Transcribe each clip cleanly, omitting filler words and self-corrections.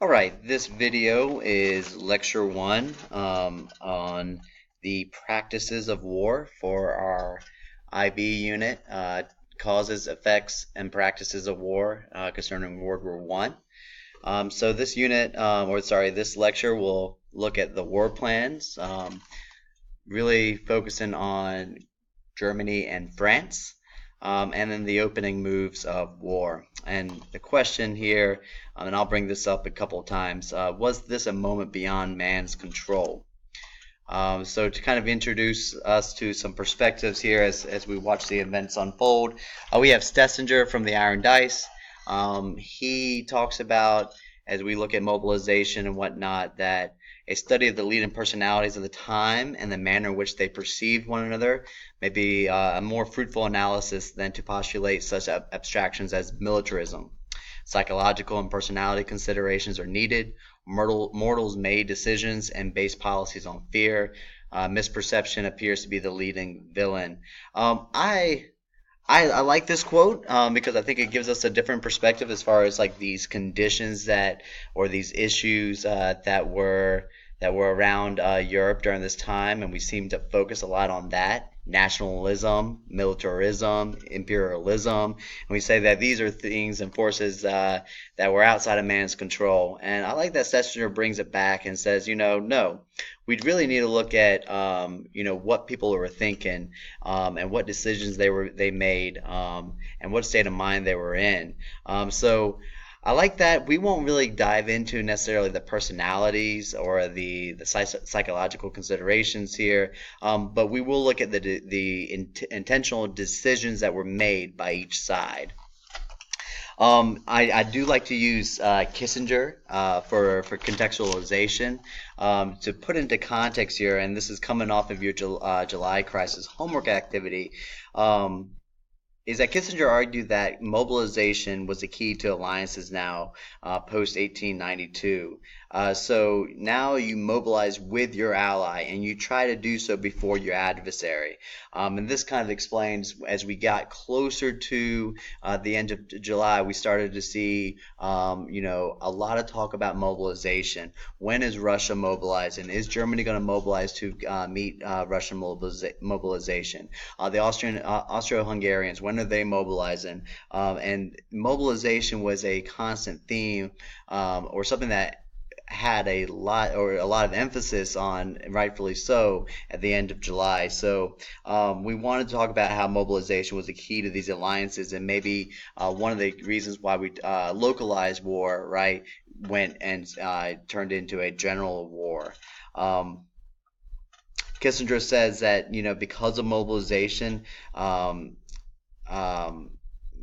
All right, this video is lecture one on the practices of war for our IB unit, causes, effects, and practices of war concerning World War One. So this unit, this lecture will look at the war plans, really focusing on Germany and France, and then the opening moves of war. And the question here, and I'll bring this up a couple of times, was this a moment beyond man's control? So to kind of introduce us to some perspectives here as we watch the events unfold, we have Stessinger from the Iron Dice. He talks about, as we look at mobilization and whatnot, that a study of the leading personalities of the time and the manner in which they perceived one another may be a more fruitful analysis than to postulate such abstractions as militarism. Psychological and personality considerations are needed. Mortals made decisions and base policies on fear. Misperception appears to be the leading villain. I like this quote because I think it gives us a different perspective as far as like these conditions or these issues that were around Europe during this time, and we seem to focus a lot on that. Nationalism, militarism, imperialism, and we say that these are things and forces that were outside of man's control. And I like that Stessinger brings it back and says, no, we really need to look at, what people were thinking, and what decisions they made, and what state of mind they were in. So I like that. We won't really dive into necessarily the personalities or the psychological considerations here, but we will look at the intentional decisions that were made by each side. I do like to use Kissinger for contextualization to put into context here, and this is coming off of your July crisis homework activity. Is that Kissinger argued that mobilization was the key to alliances now post 1892. So now you mobilize with your ally and you try to do so before your adversary. And this kind of explains as we got closer to the end of July, we started to see a lot of talk about mobilization. When is Russia mobilizing? Is Germany going to mobilize to meet Russian mobilization? The Austro-Hungarians, when are they mobilizing? And mobilization was a constant theme, or something that had a lot of emphasis on, and rightfully so, at the end of July. So we wanted to talk about how mobilization was the key to these alliances, and maybe one of the reasons why we localized war, right, went and turned into a general war. Kissinger says that because of mobilization,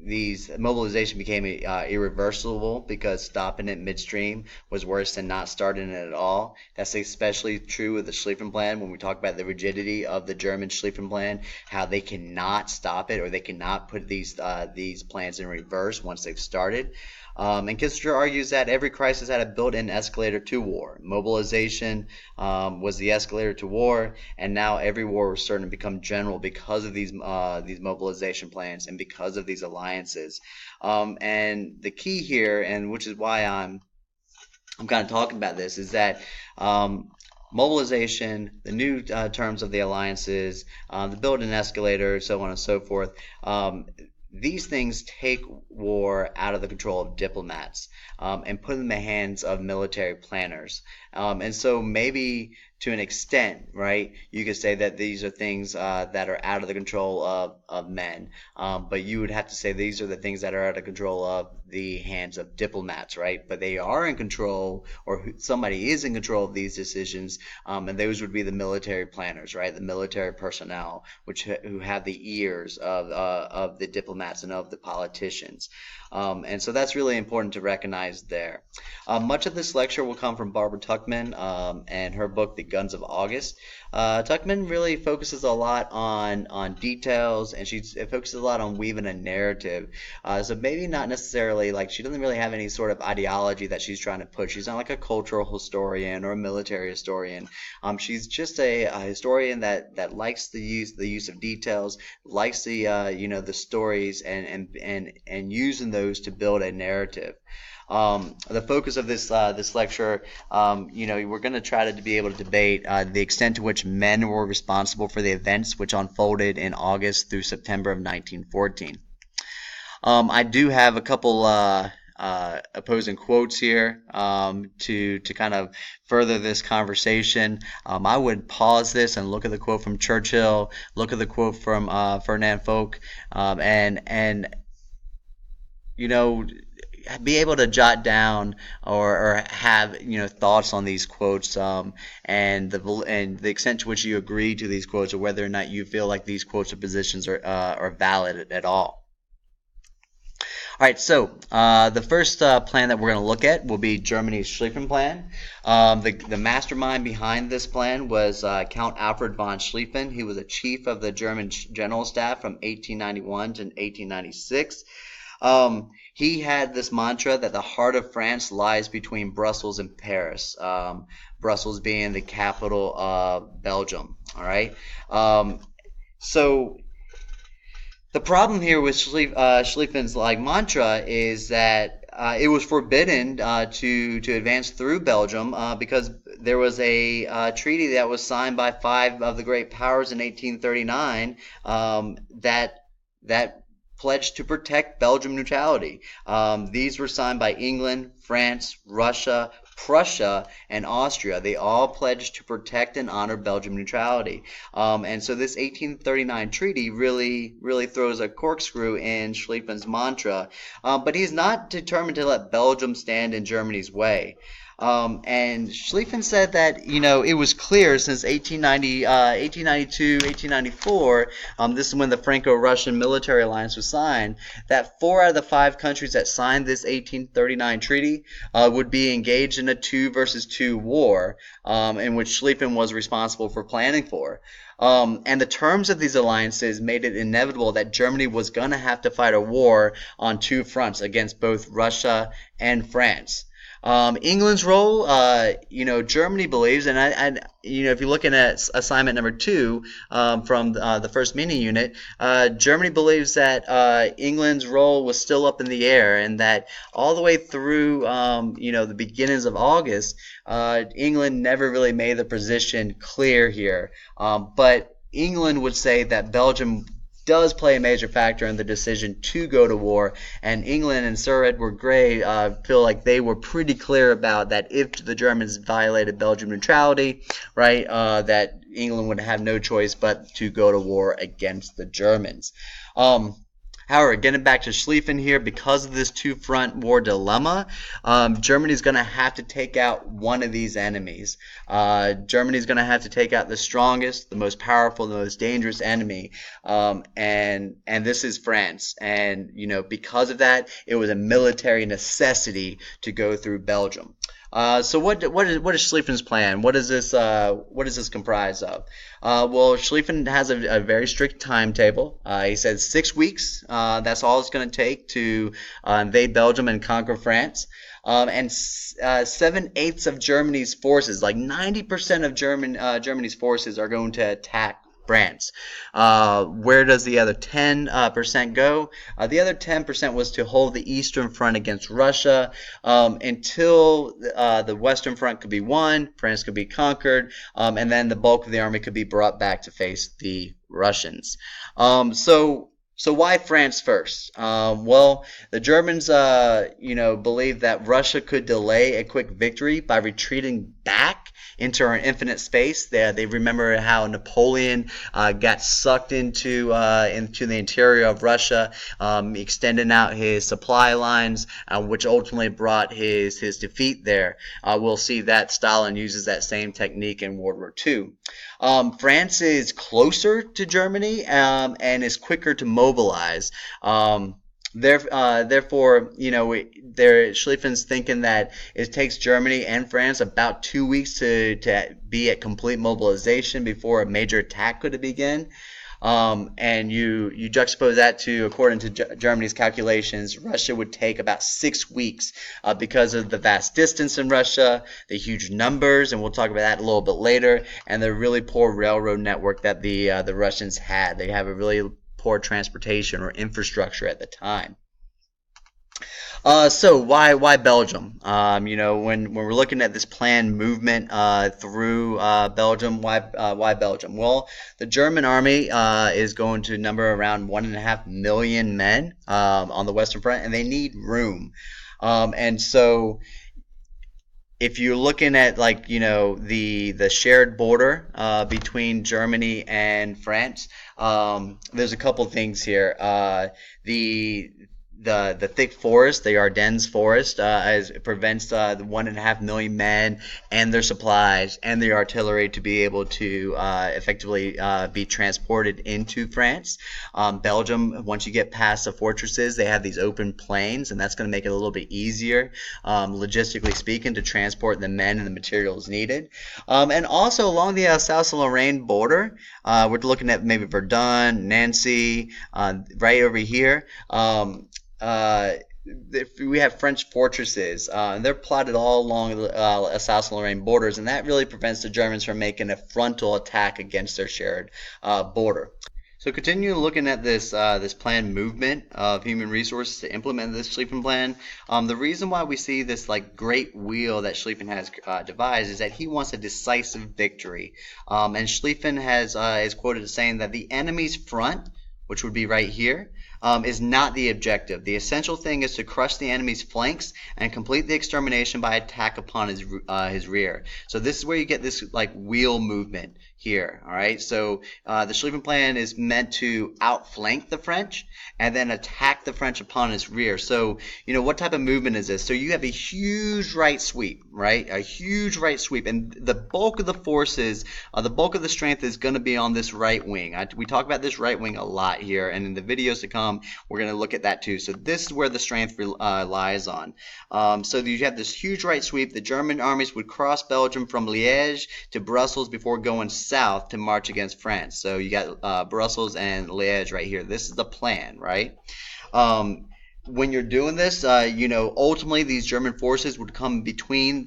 these mobilization became irreversible because stopping it midstream was worse than not starting it at all. That's especially true with the Schlieffen Plan when we talk about the rigidity of the German Schlieffen Plan, how they cannot stop it or they cannot put these plans in reverse once they've started. And Kissinger argues that every crisis had a built-in escalator to war. Mobilization was the escalator to war, and now every war was certain to become general because of these mobilization plans and because of these alliances. And the key here, and which is why I'm kind of talking about this, is that mobilization, the new terms of the alliances, the built-in escalator, so on and so forth. These things take war out of the control of diplomats and put it in the hands of military planners. And so maybe to an extent, right, you could say that these are things that are out of the control of men. But you would have to say these are the things that are out of control of the hands of diplomats, right? But they are in control, or somebody is in control of these decisions, and those would be the military planners, right? The military personnel, who have the ears of the diplomats and of the politicians. And so that's really important to recognize there. Much of this lecture will come from Barbara Tuchman and her book, The Guns of August. Tuchman really focuses a lot on details, and it focuses a lot on weaving a narrative. So maybe not necessarily really have any sort of ideology that she's trying to push. She's not like a cultural historian or a military historian. She's just a historian that likes the use of details, likes the the stories and using those to build a narrative. The focus of this lecture, we're going to try to be able to debate the extent to which men were responsible for the events which unfolded in August through September of 1914. I do have a couple opposing quotes here to kind of further this conversation. I would pause this and look at the quote from Churchill, look at the quote from Ferdinand Foch, and be able to jot down or have thoughts on these quotes, and the extent to which you agree to these quotes, or whether or not you feel like these quotes or positions are valid at all. All right, so the first plan that we're going to look at will be Germany's Schlieffen Plan. The mastermind behind this plan was Count Alfred von Schlieffen. He was a chief of the German General Staff from 1891 to 1896. He had this mantra that the heart of France lies between Brussels and Paris, Brussels being the capital of Belgium. All right. So the problem here with Schlieffen's mantra is that it was forbidden to advance through Belgium because there was a treaty that was signed by 5 of the great powers in 1839 that pledged to protect Belgium neutrality. These were signed by England, France, Russia, Prussia, and Austria. They all pledged to protect and honor Belgium neutrality. And so this 1839 treaty really throws a corkscrew in Schlieffen's mantra. But he's not determined to let Belgium stand in Germany's way. And Schlieffen said that, it was clear since 1892, 1894, this is when the Franco-Russian military alliance was signed, that 4 out of the 5 countries that signed this 1839 treaty would be engaged in a 2 versus 2 war, in which Schlieffen was responsible for planning for. And the terms of these alliances made it inevitable that Germany was going to have to fight a war on 2 fronts against both Russia and France. England's role, Germany believes, and if you're looking at assignment number 2 from the first mini unit, Germany believes that England's role was still up in the air, and that all the way through, the beginnings of August, England never really made the position clear here. But England would say that Belgium does play a major factor in the decision to go to war, and England and Sir Edward Grey feel like they were pretty clear about that if the Germans violated Belgian neutrality, right, that England would have no choice but to go to war against the Germans. However, getting back to Schlieffen here, because of this 2-front war dilemma, Germany's going to have to take out one of these enemies. Germany's going to have to take out the strongest, the most powerful, the most dangerous enemy, and this is France. And because of that, it was a military necessity to go through Belgium. So what is Schlieffen's plan? What is this comprised of? Well, Schlieffen has a very strict timetable. He says 6 weeks. That's all it's going to take to invade Belgium and conquer France. And 7/8 of Germany's forces, like 90% of Germany's forces, are going to attack France. Where does the other 10% go? The other 10% was to hold the Eastern Front against Russia until the Western Front could be won, France could be conquered, and then the bulk of the army could be brought back to face the Russians. So why France first? Well, the Germans, believed that Russia could delay a quick victory by retreating back into an infinite space. They remember how Napoleon got sucked into the interior of Russia, extending out his supply lines, which ultimately brought his defeat there. We'll see that Stalin uses that same technique in World War II. France is closer to Germany and is quicker to mobilize. Therefore, Schlieffen's thinking that it takes Germany and France about 2 weeks to be at complete mobilization before a major attack could begin. And you juxtapose that to, according to Germany's calculations, Russia would take about 6 weeks because of the vast distance in Russia, the huge numbers, and we'll talk about that a little bit later, and the really poor railroad network that the Russians had. They have a really poor transportation or infrastructure at the time. So why Belgium? When we're looking at this planned movement through Belgium, why Belgium? Well, the German army is going to number around 1.5 million men on the Western Front, and they need room. And so if you're looking at the shared border between Germany and France, there's a couple things here. The thick forest, the Ardennes forest, as it prevents the 1.5 million men and their supplies and the artillery to be able to effectively be transported into France. Belgium, once you get past the fortresses, they have these open plains, and that's going to make it a little bit easier, logistically speaking, to transport the men and the materials needed. And also along the Alsace-Lorraine border, we're looking at maybe Verdun, Nancy, right over here. We have French fortresses, and they're plotted all along the Alsace-Lorraine borders, and that really prevents the Germans from making a frontal attack against their shared border. So continue looking at this planned movement of human resources to implement this Schlieffen plan. The reason why we see this great wheel that Schlieffen has devised is that he wants a decisive victory. And Schlieffen is quoted as saying that the enemy's front, which would be right here, is not the objective. The essential thing is to crush the enemy's flanks and complete the extermination by attack upon his rear. So this is where you get this wheel movement here. All right. So the Schlieffen plan is meant to outflank the French and then attack the French upon its rear. So what type of movement is this? So you have a huge right sweep, right? A huge right sweep, and the bulk of the forces, the bulk of the strength is going to be on this right wing. We talk about this right wing a lot here, and in the videos to come, we're going to look at that too. So this is where the strength lies on. So you have this huge right sweep. The German armies would cross Belgium from Liège to Brussels before going south to march against France. So you got Brussels and Liège right here. This is the plan, right? When you're doing this, ultimately these German forces would come between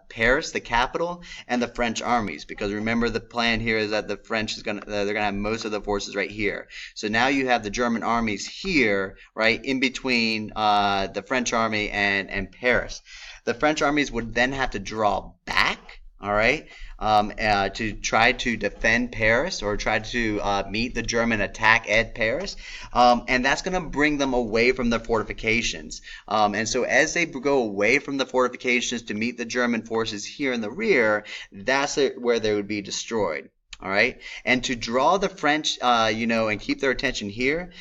Paris, the capital, and the French armies. Because remember, the plan here is that the French they're gonna have most of the forces right here. So now you have the German armies here, right, in between the French army and Paris. The French armies would then have to draw back. All right, to try to defend Paris or try to meet the German attack at Paris, and that's going to bring them away from the fortifications. And so as they go away from the fortifications to meet the German forces here in the rear, that's where they would be destroyed. All right, and to draw the French, and keep their attention here,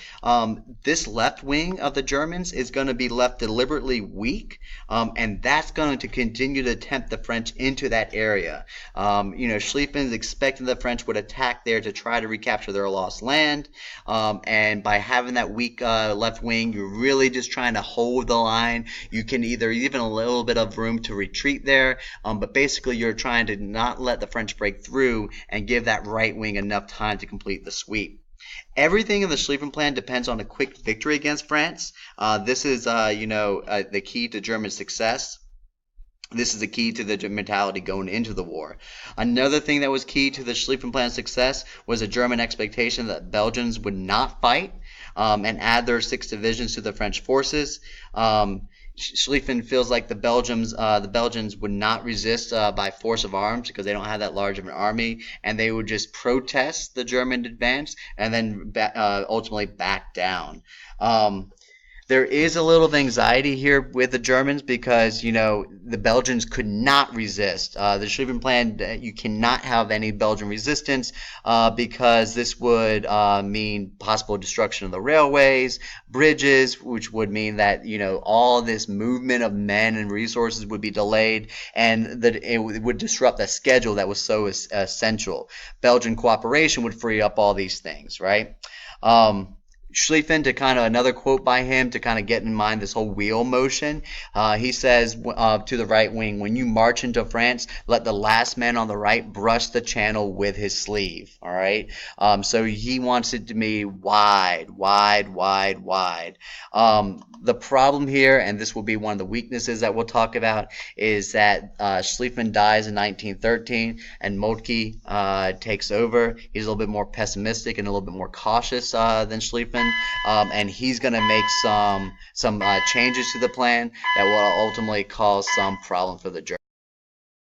this left wing of the Germans is going to be left deliberately weak, and that's going to continue to tempt the French into that area. Schlieffen is expecting the French would attack there to try to recapture their lost land, and by having that weak left wing, you're really just trying to hold the line. You can either even a little bit of room to retreat there, but basically you're trying to not let the French break through and give that right wing enough time to complete the sweep. Everything in the Schlieffen plan depends on a quick victory against France. This is, the key to German success. This is the key to the mentality going into the war. Another thing that was key to the Schlieffen plan's success was a German expectation that Belgians would not fight and add their 6 divisions to the French forces. Schlieffen feels like the Belgians would not resist by force of arms because they don't have that large of an army, and they would just protest the German advance and then ultimately back down. There is a little of anxiety here with the Germans because, the Belgians could not resist. The Schlieffen plan, you cannot have any Belgian resistance because this would mean possible destruction of the railways, bridges, which would mean that, all this movement of men and resources would be delayed, and that it would disrupt the schedule that was so essential. Belgian cooperation would free up all these things, right? Schlieffen, to kind of another quote by him to kind of get in mind this whole wheel motion. He says to the right wing, when you march into France, let the last man on the right brush the channel with his sleeve. All right. So he wants it to be wide, wide, wide, wide. The problem here, and this will be one of the weaknesses that we'll talk about, is that Schlieffen dies in 1913 and Moltke takes over. He's a little bit more pessimistic and a little bit more cautious than Schlieffen, and he's going to make some changes to the plan that will ultimately cause some problem for the Germans.